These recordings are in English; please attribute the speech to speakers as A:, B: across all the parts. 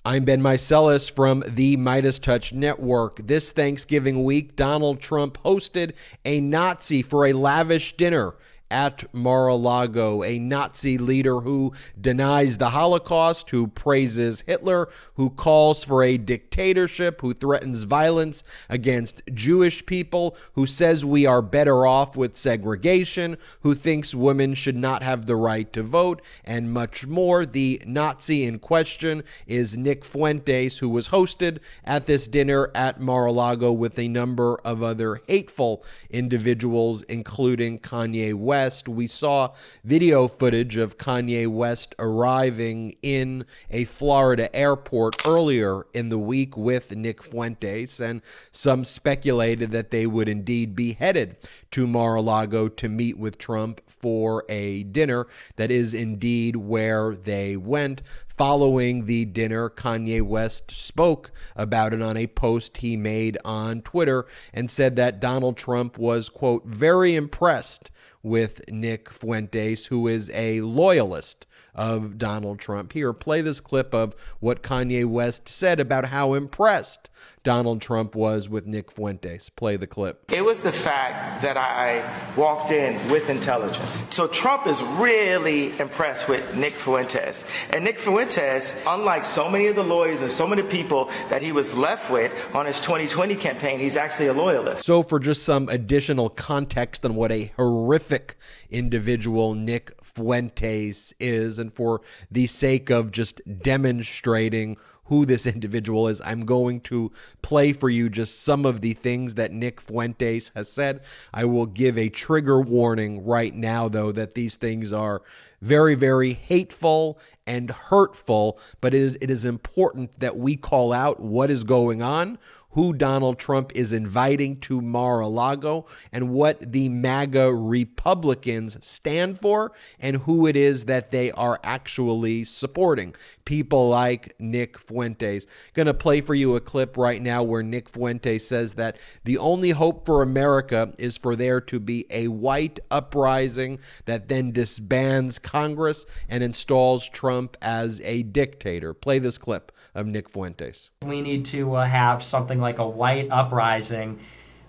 A: I'm Ben Meiselas from the MeidasTouch Network. This Thanksgiving week, Donald Trump hosted a Nazi for a lavish dinner at Mar-A-Lago, a Nazi leader who denies the Holocaust, who praises Hitler, who calls for a dictatorship, who threatens violence against Jewish people, who says we are better off with segregation, who thinks women should not have the right to vote, and much more. The Nazi in question is Nick Fuentes, who was hosted at this dinner at Mar-A-Lago with a number of other hateful individuals, including Kanye West. We saw video footage of Kanye West arriving in a Florida airport earlier in the week with Nick Fuentes, and some speculated that they would indeed be headed to Mar-a-Lago to meet with Trump for a dinner. That is indeed where they went. Following the dinner, Kanye West spoke about it on a post he made on Twitter and said that Donald Trump was, quote, very impressed with Nick Fuentes, who is a loyalist of Donald Trump. Here, play this clip of what Kanye West said about how impressed Donald Trump was with Nick Fuentes. Play the clip.
B: It was the fact that I walked in with intelligence. So Trump is really impressed with Nick Fuentes. And Nick Fuentes, unlike so many of the lawyers and so many people that he was left with on his 2020 campaign, he's actually a loyalist.
A: So for just some additional context on what a horrific individual Nick Fuentes is, and for the sake of just demonstrating who this individual is, I'm going to play for you just some of the things that Nick Fuentes has said. I will give a trigger warning right now, though, that these things are very, very hateful and hurtful, but it is important that we call out what is going on, who Donald Trump is inviting to Mar-a-Lago, and what the Maga Republicans stand for, and who it is that they are actually supporting. People like Nick Fuentes. Going to play for you a clip right now where Nick Fuentes says that the only hope for America is for there to be a white uprising that then disbands Congress and installs Trump as a dictator. Play this clip of Nick Fuentes.
C: We need to have something like a white uprising,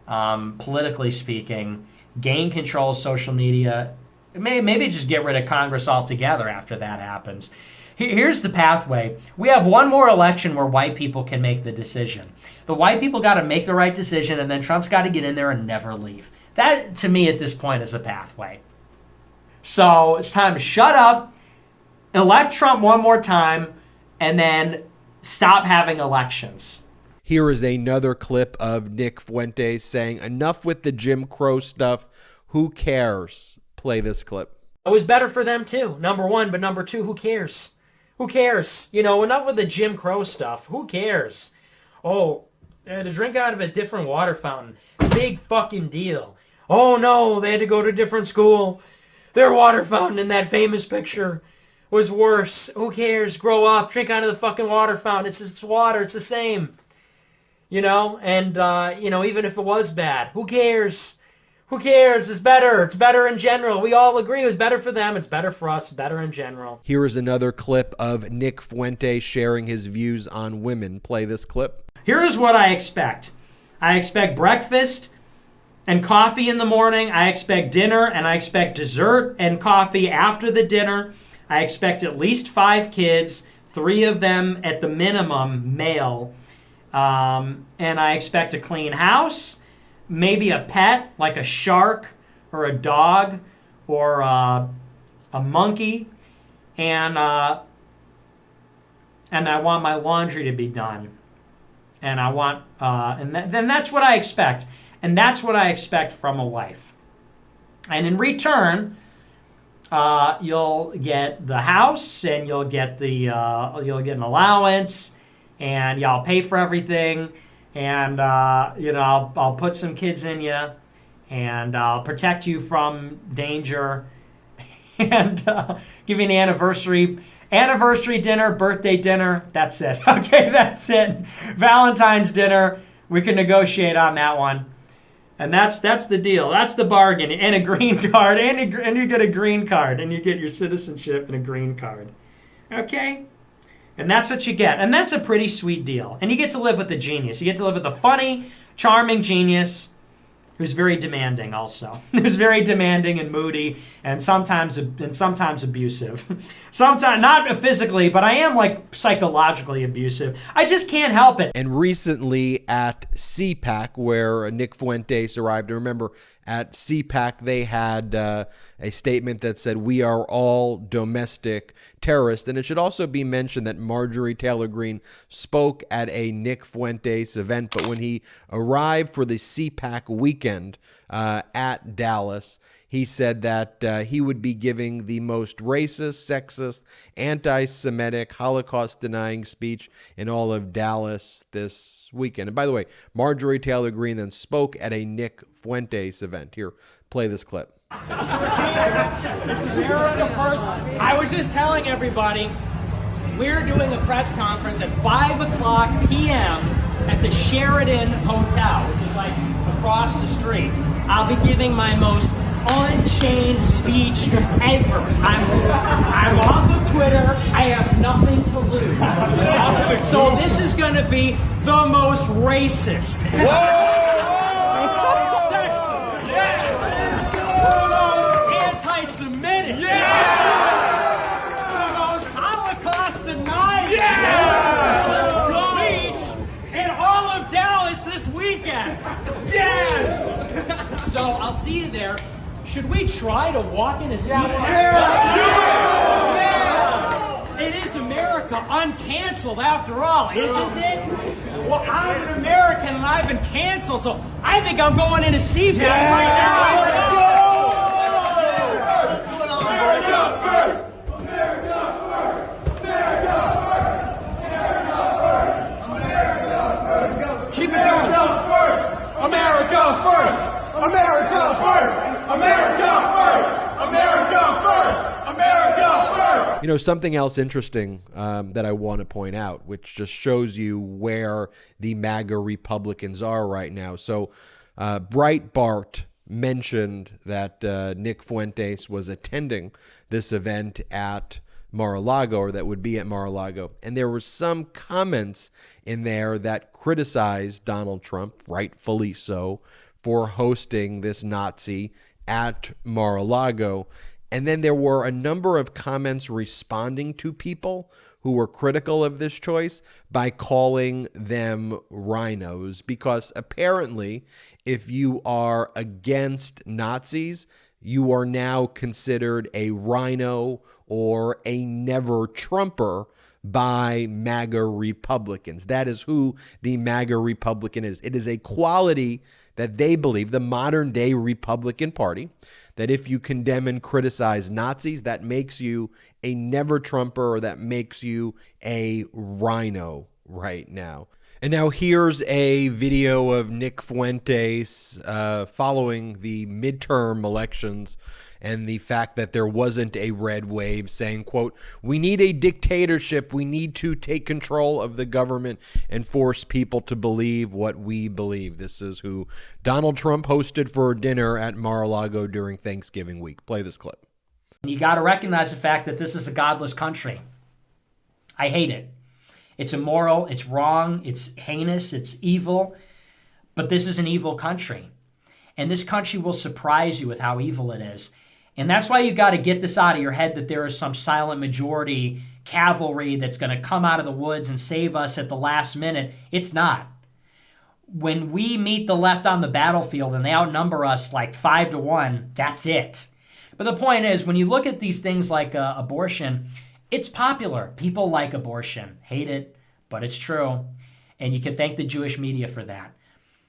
C: politically speaking, gain control of social media, maybe just get rid of Congress altogether after that happens. Here's the pathway. We have one more election where white people can make the decision. The white people got to make the right decision, and then Trump's got to get in there and never leave. That, to me, at this point, is a pathway. So it's time to shut up, elect Trump one more time, and then stop having elections.
A: Here is another clip of Nick Fuentes saying, enough with the Jim Crow stuff. Who cares? Play this clip.
D: It was better for them too, number one, but number two, who cares? Who cares? You know, enough with the Jim Crow stuff. Who cares? Oh, they had to drink out of a different water fountain. Big fucking deal. Oh no, they had to go to a different school. Their water fountain in that famous picture was worse. Who cares? Grow up. Drink out of the fucking water fountain. It's water. It's the same. You know? And, even if it was bad, who cares? Who cares? It's better. It's better in general. We all agree it was better for them. It's better for us. Better in general.
A: Here is another clip of Nick Fuentes sharing his views on women. Play this clip.
C: Here is what I expect. I expect breakfast and coffee in the morning. I expect dinner, and I expect dessert and coffee after the dinner. I expect at least 5 kids, 3 of them at the minimum male. And I expect a clean house, maybe a pet like a shark or a dog or a monkey. And I want my laundry to be done. And I want, then that's what I expect. And that's what I expect from a wife. And in return, you'll get the house, and you'll get an allowance, and y'all pay for everything, and I'll put some kids in you, and I'll protect you from danger, and give you an anniversary dinner, birthday dinner. That's it. Okay, that's it. Valentine's dinner. We can negotiate on that one. And that's the deal. That's the bargain. And a green card. And you get a green card. And you get your citizenship and a green card. Okay? And that's what you get. And that's a pretty sweet deal. And you get to live with the genius. You get to live with the funny, charming genius who's very demanding also. Who's very demanding and moody and sometimes abusive. Sometimes, not physically, but I am like psychologically abusive. I just can't help it.
A: And recently at CPAC, where Nick Fuentes arrived, and remember, at CPAC they had a statement that said, "We are all domestic terrorists." And it should also be mentioned that Marjorie Taylor Greene spoke at a Nick Fuentes event, but when he arrived for the CPAC weekend at Dallas, he said that he would be giving the most racist, sexist, anti-Semitic, Holocaust-denying speech in all of Dallas this weekend. And by the way, Marjorie Taylor Greene then spoke at a Nick Fuentes event. Here, play this clip.
E: It's America first. I was just telling everybody, we're doing a press conference at 5 p.m. at the Sheraton Hotel, which is like across the street. I'll be giving my most unchained speech ever. I'm off of Twitter. I have nothing to lose. So this is going to be the most racist. Anti-Semitic. The most Holocaust denying speech in all of Dallas this weekend. Yes! So I'll see you there. Should we try to walk in a seat? It is America uncanceled after all, isn't it? Well, I'm an American and I've been canceled, so I think I'm going in a CPAC right now. Keep it going. America first! America first! America first! America first! America first!
A: You know, something else interesting that I want to point out, which just shows you where the MAGA Republicans are right now. So Breitbart mentioned that Nick Fuentes was attending this event at Mar-A-Lago, or that would be at Mar-A-Lago. And there were some comments in there that criticized Donald Trump, rightfully so, for hosting this Nazi at Mar-A-Lago. And then there were a number of comments responding to people who were critical of this choice by calling them rhinos, because apparently if you are against Nazis, you are now considered a rhino or a never-Trumper by MAGA Republicans. That is who the MAGA Republican is. It is a quality that they believe, the modern-day Republican Party, that if you condemn and criticize Nazis, that makes you a never-Trumper, or that makes you a rhino right now. And now here's a video of Nick Fuentes following the midterm elections and the fact that there wasn't a red wave, saying, quote, "We need a dictatorship. We need to take control of the government and force people to believe what we believe." This is who Donald Trump hosted for dinner at Mar-a-Lago during Thanksgiving week. Play this clip.
C: You got to recognize the fact that this is a godless country. I hate it. It's immoral, it's wrong, it's heinous, it's evil, but this is an evil country. And this country will surprise you with how evil it is. And that's why you got to get this out of your head, that there is some silent majority cavalry that's going to come out of the woods and save us at the last minute. It's not. When we meet the left on the battlefield and they outnumber us like 5-1, that's it. But the point is, when you look at these things like abortion, it's popular. People like abortion, hate it, but it's true. And you can thank the Jewish media for that.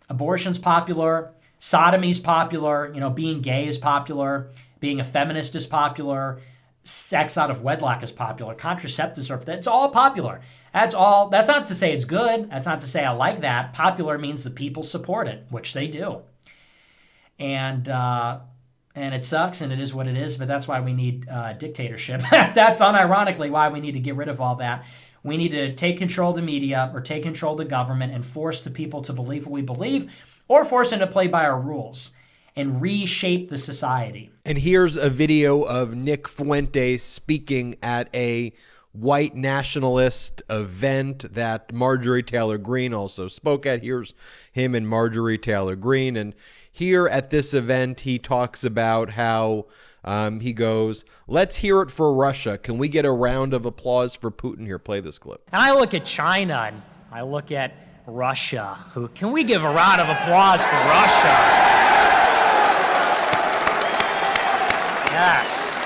C: Abortion's popular. Sodomy's popular. You know, being gay is popular. Being a feminist is popular. Sex out of wedlock is popular. Contraceptives are, it's all popular. That's all. That's not to say it's good. That's not to say I like that. Popular means the people support it, which they do. And it sucks, and it is what it is, but that's why we need dictatorship. That's unironically why we need to get rid of all that. We need to take control of the media or take control of the government and force the people to believe what we believe, or force them to play by our rules and reshape the society.
A: And here's a video of Nick Fuentes speaking at a white nationalist event that Marjorie Taylor Greene also spoke at. Here's him and Marjorie Taylor Greene. And here at this event, he talks about how he goes, let's hear it for Russia. Can we get a round of applause for Putin? Here, play this clip.
E: And I look at China and I look at Russia. Can we give a round of applause for Russia? Yes.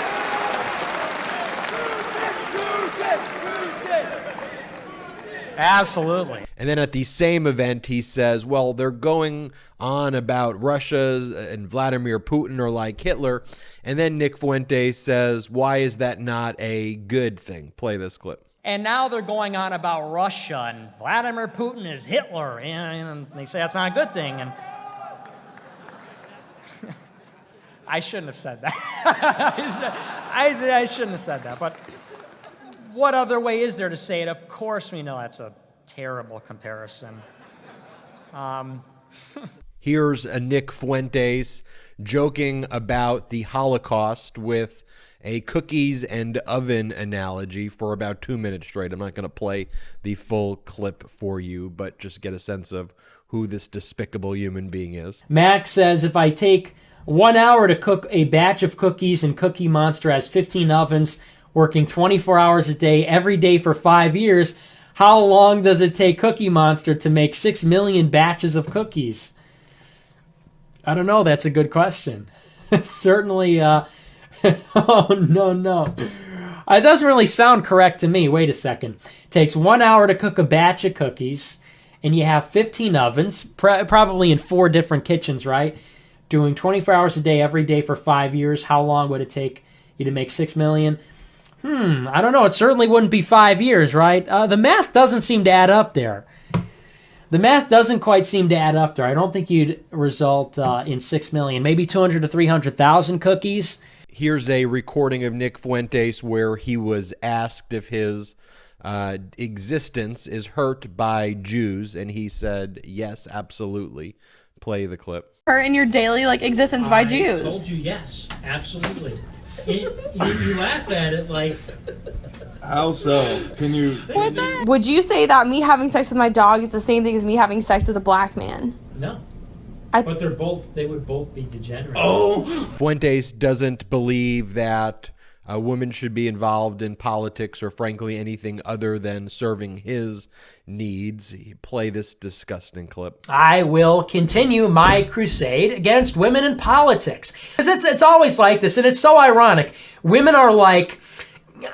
E: Absolutely.
A: And then at the same event, he says, well, they're going on about Russia and Vladimir Putin are like Hitler. And then Nick Fuentes says, why is that not a good thing? Play this clip.
E: And now they're going on about Russia and Vladimir Putin is Hitler. And they say that's not a good thing. And I shouldn't have said that. I shouldn't have said that. But what other way is there to say it? Of course we know that's a terrible comparison.
A: Here's a Nick Fuentes joking about the Holocaust with a cookies and oven analogy for about 2 minutes straight. I'm not going to play the full clip for you, but just get a sense of who this despicable human being is.
C: Max says, if I take 1 hour to cook a batch of cookies and Cookie Monster has 15 ovens, working 24 hours a day, every day for 5 years, how long does it take Cookie Monster to make 6 million batches of cookies? I don't know. That's a good question. Certainly, oh, no. It doesn't really sound correct to me. Wait a second. It takes 1 hour to cook a batch of cookies, and you have 15 ovens, probably in 4 different kitchens, right? Doing 24 hours a day, every day for 5 years. How long would it take you to make 6 million? I don't know. It certainly wouldn't be 5 years, right? The math doesn't seem to add up there. The math doesn't quite seem to add up there. I don't think you'd result in 6 million. Maybe 200 to 300,000 cookies.
A: Here's a recording of Nick Fuentes where he was asked if his existence is hurt by Jews, and he said, yes, absolutely. Play the clip.
F: Hurt in your daily existence by Jews.
C: I told you yes, absolutely. You laugh at it like...
G: How so? Can you...
F: Would you say that me having sex with my dog is the same thing as me having sex with a black man?
C: No. But they would both be degenerate.
G: Oh!
A: Fuentes doesn't believe that a woman should be involved in politics or frankly anything other than serving his needs. Play this disgusting clip.
C: I will continue my crusade against women in politics. Because it's always like this, and it's so ironic. Women are like,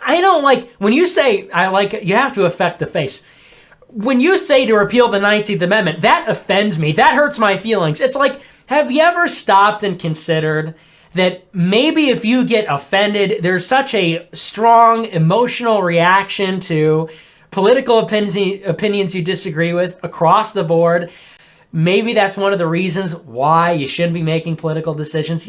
C: I don't like, when you say, I like it, you have to affect the face. When you say to repeal the 19th Amendment, that offends me. That hurts my feelings. It's like, have you ever stopped and considered that maybe if you get offended, there's such a strong emotional reaction to political opinions you disagree with across the board. Maybe that's one of the reasons why you shouldn't be making political decisions.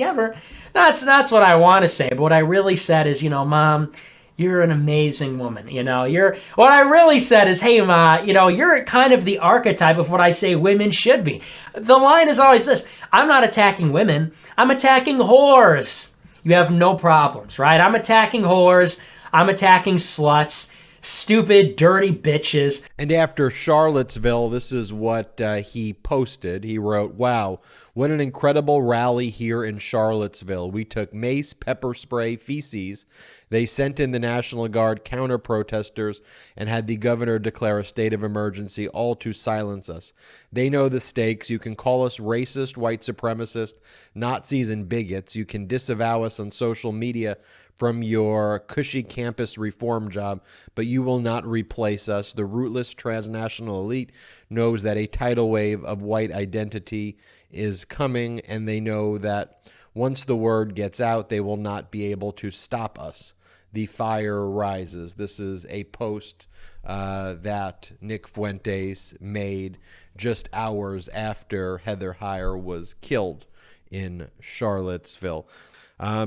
C: That's what I want to say. But what I really said is, Mom, you're an amazing woman. What I really said is, hey, Ma, you're kind of the archetype of what I say women should be. The line is always this: I'm not attacking women. I'm attacking whores. You have no problems, right? I'm attacking whores. I'm attacking sluts. Stupid, dirty bitches.
A: And after Charlottesville, this is what he posted. He wrote, wow, what an incredible rally here in Charlottesville. We took mace, pepper spray, feces. They sent in the National Guard counter-protesters and had the governor declare a state of emergency, all to silence us. They know the stakes. You can call us racist, white supremacist, Nazis, and bigots. You can disavow us on social media from your cushy campus reform job, but you will not replace us. The rootless transnational elite knows that a tidal wave of white identity is coming, and they know that once the word gets out, they will not be able to stop us. The fire rises. This is a post that Nick Fuentes made just hours after Heather Heyer was killed in Charlottesville.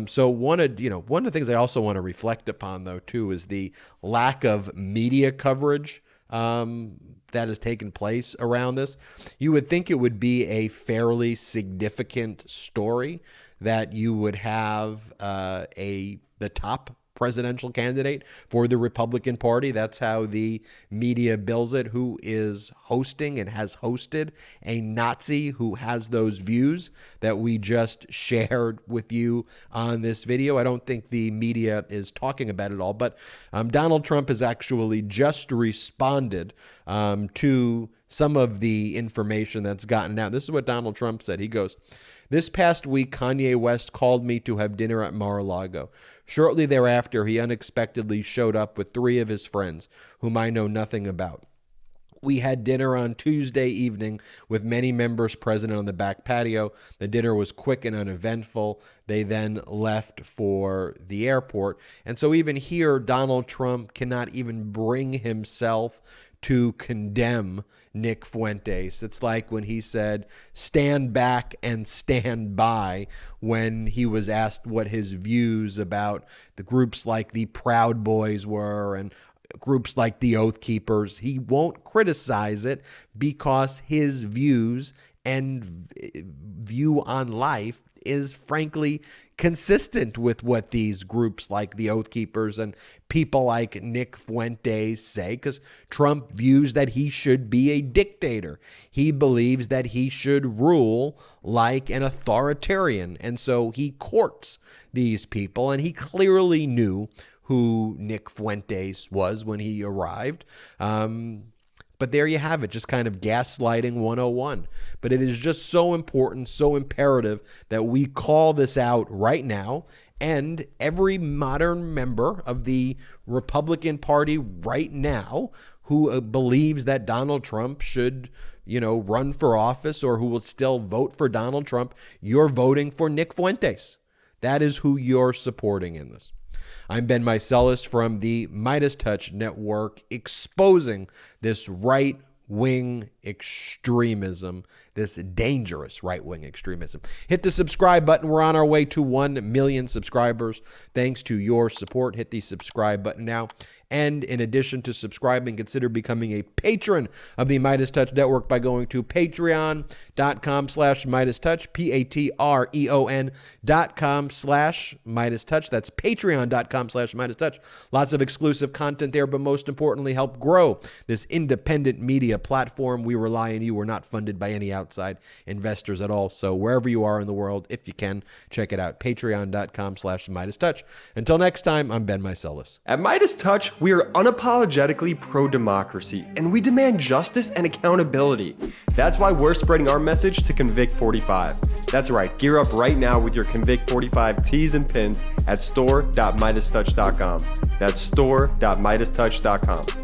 A: So one of the things I also want to reflect upon, though, too, is the lack of media coverage that has taken place around this. You would think it would be a fairly significant story that you would have the top presidential candidate for the Republican Party. That's how the media bills it, who is hosting and has hosted a Nazi who has those views that we just shared with you on this video. I don't think the media is talking about it all, but Donald Trump has actually just responded to some of the information that's gotten out. This is what Donald Trump said. He goes, "This past week, Kanye West called me to have dinner at Mar-A-Lago. Shortly thereafter, he unexpectedly showed up with 3 of his friends, whom I know nothing about. We had dinner on Tuesday evening with many members present on the back patio. The dinner was quick and uneventful. They then left for the airport." And so even here, Donald Trump cannot even bring himself to condemn Nick Fuentes. It's like when he said, "Stand back and stand by," when he was asked what his views about the groups like the Proud Boys were and groups like the Oath Keepers. He won't criticize it because his views and view on life is frankly consistent with what these groups like the Oath Keepers and people like Nick Fuentes say, because Trump views that he should be a dictator. He believes that he should rule like an authoritarian. And so he courts these people, and he clearly knew who Nick Fuentes was when he arrived. But there you have it, just kind of gaslighting 101. But it is just so important, so imperative that we call this out right now. And every modern member of the Republican Party right now who believes that Donald Trump should, run for office, or who will still vote for Donald Trump, you're voting for Nick Fuentes. That is who you're supporting in this. I'm Ben Meiselas from the MeidasTouch Network, exposing this right-wing extremism, this dangerous right-wing extremism. Hit the subscribe button. We're on our way to 1 million subscribers. Thanks to your support, hit the subscribe button now. And in addition to subscribing, consider becoming a patron of the MeidasTouch Network by going to patreon.com/MeidasTouch, patreon.com/MeidasTouch. That's patreon.com/MeidasTouch. Lots of exclusive content there, but most importantly, help grow this independent media platform. We rely on you. We're not funded by any outside investors at all. So wherever you are in the world, if you can, check it out. Patreon.com/MeidasTouch. Until next time, I'm Ben Meiselas.
H: At MeidasTouch, we are unapologetically pro-democracy, and we demand justice and accountability. That's why we're spreading our message to Convict 45. That's right, gear up right now with your Convict 45 tees and pins at store.MeidasTouch.com. That's store.MeidasTouch.com.